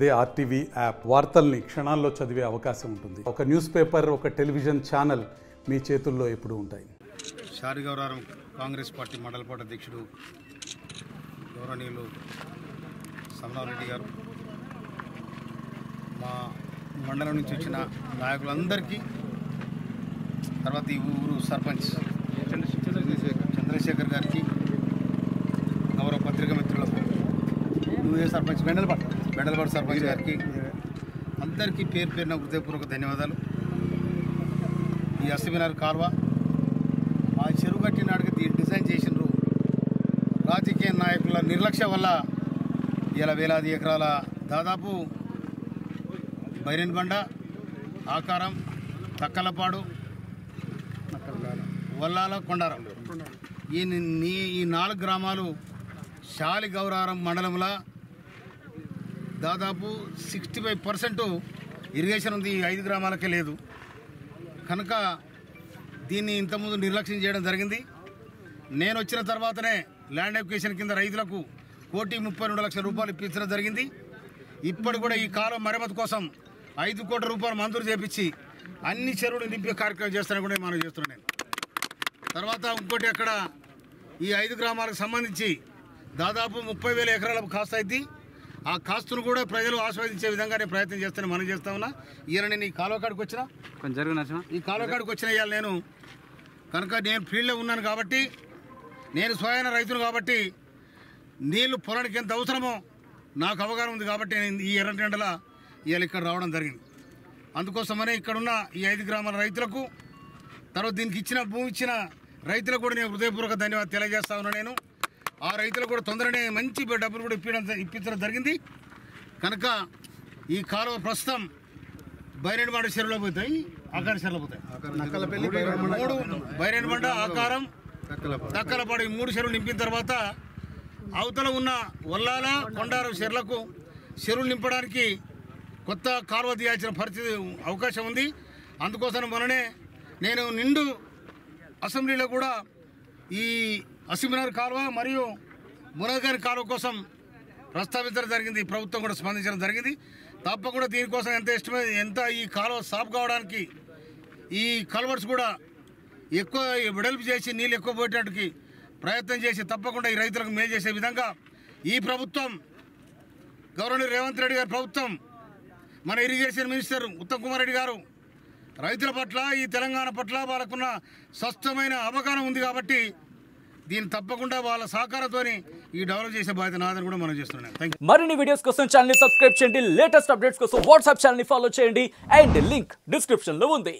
అదే RTV app వార్తల్ని క్షణాల్లో చదివే అవకాశం ఉంటుంది. ఒక న్యూస్ పేపర్, ఒక టెలివిజన్ ఛానల్ మీ చేతుల్లో ఎప్పుడూ ఉంటాయి. షారిగౌరారం కాంగ్రెస్ పార్టీ మండల పార్టీ అధ్యక్షుడు గౌరవనీయులు సమనారెడ్డి గారు, మా మండలం నుంచి వచ్చిన నాయకులందరికీ, తర్వాత ఈ ఊరు సర్పంచ్ చంద్రశేఖర్ గారికి, గౌరవ పత్రికా మిత్రులకు, నువ్వే సర్పంచ్ బెండలపాడు సర్పంచ్ గారికి, అందరికీ పేరు పేరున హృదయపూర్వక ధన్యవాదాలు. ఈ అసిమినార్ కాల్వ ఆ చెరువు కట్టినాడికి దీన్ని డిజైన్ చేసినారు. రాజకీయ నాయకుల నిర్లక్ష్యం వల్ల ఇలా వేలాది ఎకరాల దాదాపు బైరెన్బండ, ఆకారం, తక్కలపాడు, వల్లాల, కొండారం ఈ 4 గ్రామాలు షాలిగౌరారం మండలంలో దాదాపు 65% ఇరిగేషన్ ఉంది. ఈ 5 గ్రామాలకే లేదు కనుక దీన్ని ఇంతకుముందు నిర్లక్ష్యం చేయడం జరిగింది. నేను వచ్చిన తర్వాతనే ల్యాండ్ ఎక్విజిషన్ కింద రైతులకు 1,32,00,000 రూపాయలు ఇప్పించడం జరిగింది. ఇప్పుడు కూడా ఈ కాలం మరమ్మతు కోసం 5 కోట్ల రూపాయలు మంజూరు చేపించి అన్ని చెరువులు నింపే కార్యక్రమం చేస్తానని కూడా మనం చేస్తున్నాను. నేను తర్వాత ఇంకోటి, అక్కడ ఈ 5 గ్రామాలకు సంబంధించి దాదాపు 30,000 ఎకరాలకు కాస్త అయింది. ఆ కాస్తును కూడా ప్రజలు ఆస్వాదించే విధంగానే ప్రయత్నం చేస్తాను, మనం చేస్తా ఉన్నా. ఇవాళ నేను ఈ కాలువకాడికి వచ్చిన ఇవాళ నేను కనుక నేను ఫీల్డ్లో ఉన్నాను కాబట్టి, నేను స్వయాన రైతును కాబట్టి, నీళ్లు పొలానికి ఎంత అవసరమో నాకు అవగాహన ఉంది కాబట్టి నేను ఈ ఎర్రటెండల ఇవాళ ఇక్కడ రావడం జరిగింది. అందుకోసమనే ఇక్కడున్న ఈ 5 గ్రామాల రైతులకు, తర్వాత దీనికి ఇచ్చిన భూమి ఇచ్చిన రైతులకు కూడా నేను హృదయపూర్వక ధన్యవాదాలు తెలియజేస్తా ఉన్నాను. నేను ఆ రైతులకు కూడా తొందరనే మంచి డబ్బులు కూడా ఇప్పించడం జరిగింది. కనుక ఈ కాలువ ప్రస్తుతం బైరెన్బండ చెరువులో పోతాయి, ఆకారం చెరువులో పోతాయి. 3 బైరెన్బండ, ఆకారం, తక్కలపాడు ఈ 3 చెరువులు నింపిన తర్వాత అవతల ఉన్న వల్లాల, కొండారం చెరువులకు చెరువులు నింపడానికి కొత్త కాలువ తీయాల్సిన పరిస్థితి అవకాశం ఉంది. అందుకోసం మొన్ననే నేను నిండు అసెంబ్లీలో కూడా ఈ అసిమినార్ కాలువ మరియు మునగాని కాలువ కోసం ప్రస్తావించడం జరిగింది. ప్రభుత్వం కూడా స్పందించడం జరిగింది. తప్పకుండా దీనికోసం ఎంత ఈ కాలువ సాఫ్ కావడానికి ఈ కల్వర్ట్స్ కూడా ఎక్కువ వెడల్పు చేసి నీళ్ళు ఎక్కువ పోయేటట్టుకి ప్రయత్నం చేసి తప్పకుండా ఈ రైతులకు మేలు చేసే విధంగా ఈ ప్రభుత్వం, గవర్నర్ రేవంత్ రెడ్డి గారి ప్రభుత్వం, మన ఇరిగేషన్ మినిస్టర్ ఉత్తమ్ కుమార్ రెడ్డి గారు రైతుల పట్ల, ఈ తెలంగాణ పట్ల వాళ్ళకున్న స్పష్టమైన అవగాహన ఉంది కాబట్టి దీన్ని తప్పకుండా వాళ్ళ సహకారంతో ఈ డెవలప్ చేసే బాధ్యత నాదని కూడా మనం చేస్తున్నాం. మరిన్ని వీడియోస్ కోసం ఛానల్ ని సబ్స్క్రైబ్ చేయండి. లేటెస్ట్ అప్డేట్స్ కోసం వాట్సాప్ ఛానల్ ని ఫాలో చేయండి. అండ్ లింక్ డిస్క్రిప్షన్ లో ఉంది.